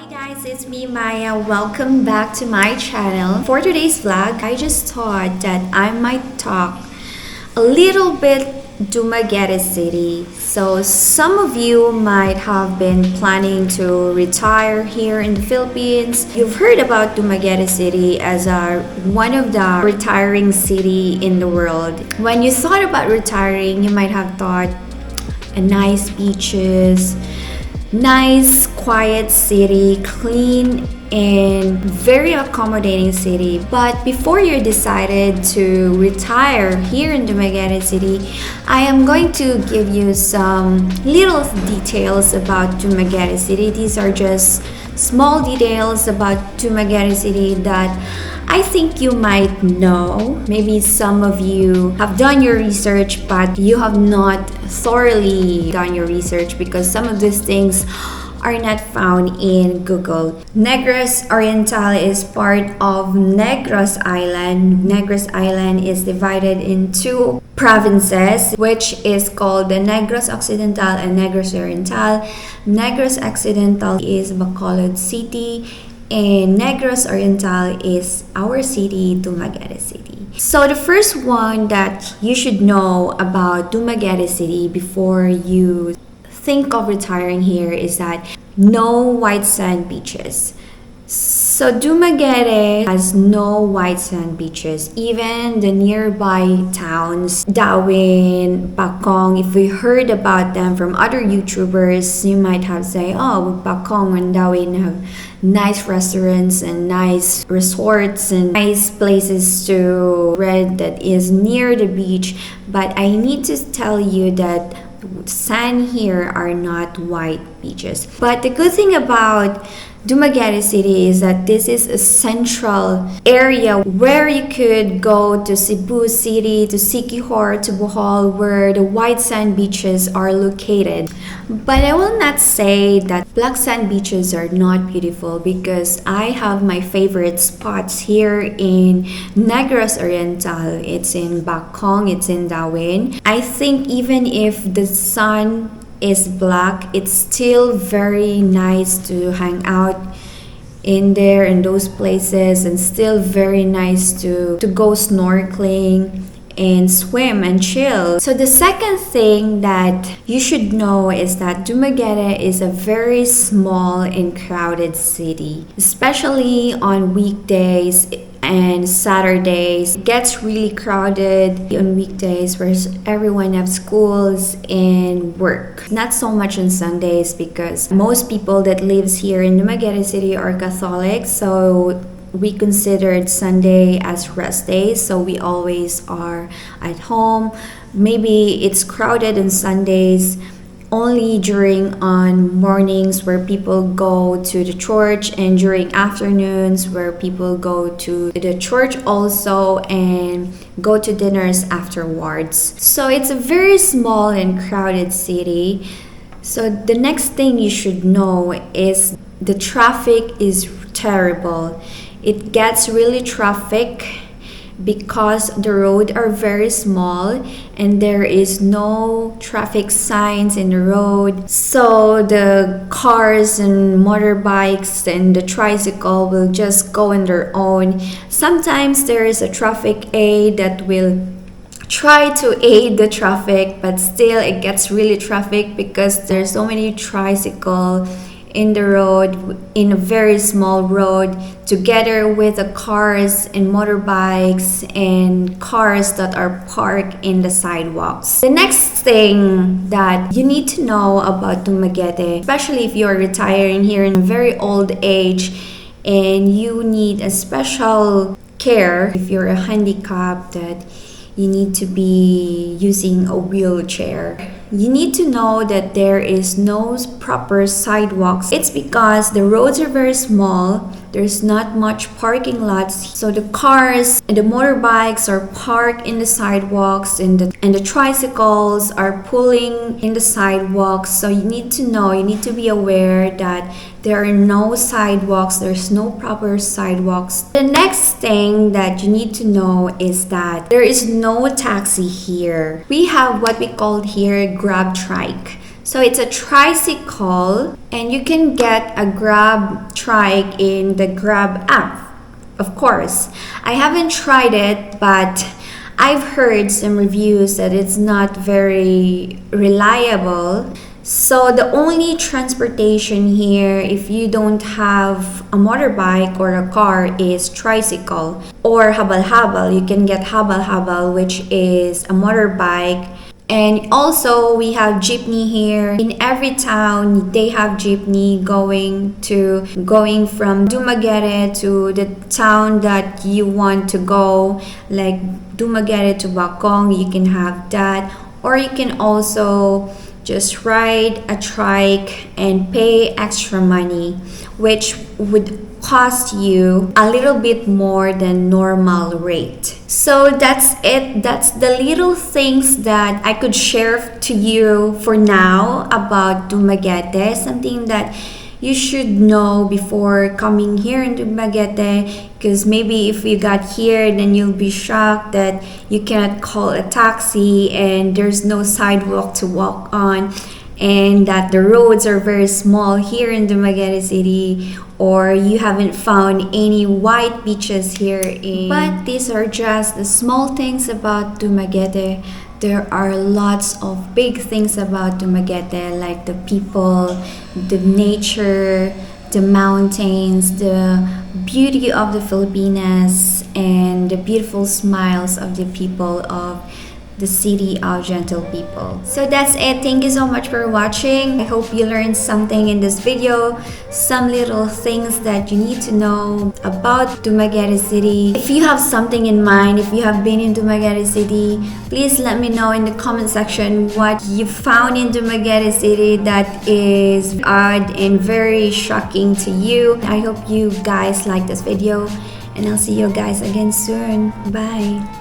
guys, it's me Maya. Welcome back to my channel. For today's vlog, I just thought that I might talk a little bit Dumaguete City. So some of you might have been planning to retire here in the Philippines. You've heard about Dumaguete City as one of the retiring city in the world. When you thought about retiring, you might have thought a nice beaches, nice quiet city, clean and very accommodating city. But before you decided to retire here in Dumaguete City, I am going to give you some little details about Dumaguete City. These are just small details about Dumaguete City that I think you might know. Maybe some of you have done your research, but you have not thoroughly done your research because some of these things are not found in Google. Negros Oriental is part of Negros Island. Negros Island is divided into provinces, which is called the Negros Occidental and Negros Oriental. Negros Occidental is Bacolod City, and Negros Oriental is our city, Dumaguete City. So the first one that you should know about Dumaguete City before you think of retiring here is that no white sand beaches. So Dumaguete has no white sand beaches. Even the nearby towns, Dawin, Bacong, if we heard about them from other YouTubers, you might have say, oh, Bacong and Dawin have nice restaurants and nice resorts and nice places to rent that is near the beach. But I need to tell you that sand here are not white beaches. But the good thing about Dumaguete City is that this is a central area where you could go to Cebu City, to Siquijor, to Bohol, where the white sand beaches are located. But I will not say that black sand beaches are not beautiful because I have my favorite spots here in Negros Oriental. It's in Bacong, it's in Dawin. I think even if the sun is black, it's still very nice to hang out in there in those places, and still very nice to go snorkeling and swim and chill. So the second thing that you should know is that Dumaguete is a very small and crowded city, especially on weekdays and Saturdays. It gets really crowded on weekdays where everyone has schools and work. Not so much on Sundays because most people that lives here in Dumaguete City are Catholic, so we considered Sunday as rest day, so we always are at home. Maybe it's crowded on Sundays only during on mornings where people go to the church, and during afternoons where people go to the church also and go to dinners afterwards. So it's a very small and crowded city. So the next thing you should know is the traffic is terrible. It gets really traffic because the roads are very small and there is no traffic signs in the road. So the cars and motorbikes and the tricycle will just go on their own. Sometimes there is a traffic aid that will try to aid the traffic, but still it gets really traffic because there's so many tricycles in the road, in a very small road, together with the cars and motorbikes and cars that are parked in the sidewalks. The next thing that you need to know about Dumaguete, especially if you're retiring here in a very old age and you need a special care, if you're a handicap that you need to be using a wheelchair, you need to know that there is no proper sidewalks. It's because the roads are very small. There's not much parking lots, so the cars and the motorbikes are parked in the sidewalks, and the tricycles are pulling in the sidewalks. So you need to know, you need to be aware that there are no sidewalks, there's no proper sidewalks. The next thing that you need to know is that there is no taxi here. We have what we call here grab trike. So it's a tricycle, and you can get a Grab trike in the Grab app, of course. I haven't tried it, but I've heard some reviews that it's not very reliable. So the only transportation here, if you don't have a motorbike or a car, is tricycle or habal-habal. You can get habal-habal, which is a motorbike. And also we have jeepney here. In every town they have jeepney going from Dumaguete to the town that you want to go, like Dumaguete to Bakong. You can have that, or you can also just ride a trike and pay extra money, which would cost you a little bit more than normal rate. So that's it. That's the little things that I could share to you for now about Dumaguete, something that you should know before coming here in Dumaguete, because maybe if you got here, then you'll be shocked that you cannot call a taxi and there's no sidewalk to walk on, and that the roads are very small here in Dumaguete City, or you haven't found any white beaches here in. But these are just the small things about Dumaguete. There are lots of big things about Dumaguete, like the people, the nature, the mountains, the beauty of the Filipinas, and the beautiful smiles of the people of the city of gentle people. So that's it. Thank you so much for watching. I hope you learned something in this video, some little things that you need to know about Dumaguete City. If you have something in mind, if you have been in Dumaguete City, please let me know in the comment section what you found in Dumaguete City that is odd and very shocking to you. I hope you guys like this video, and I'll see you guys again soon. Bye.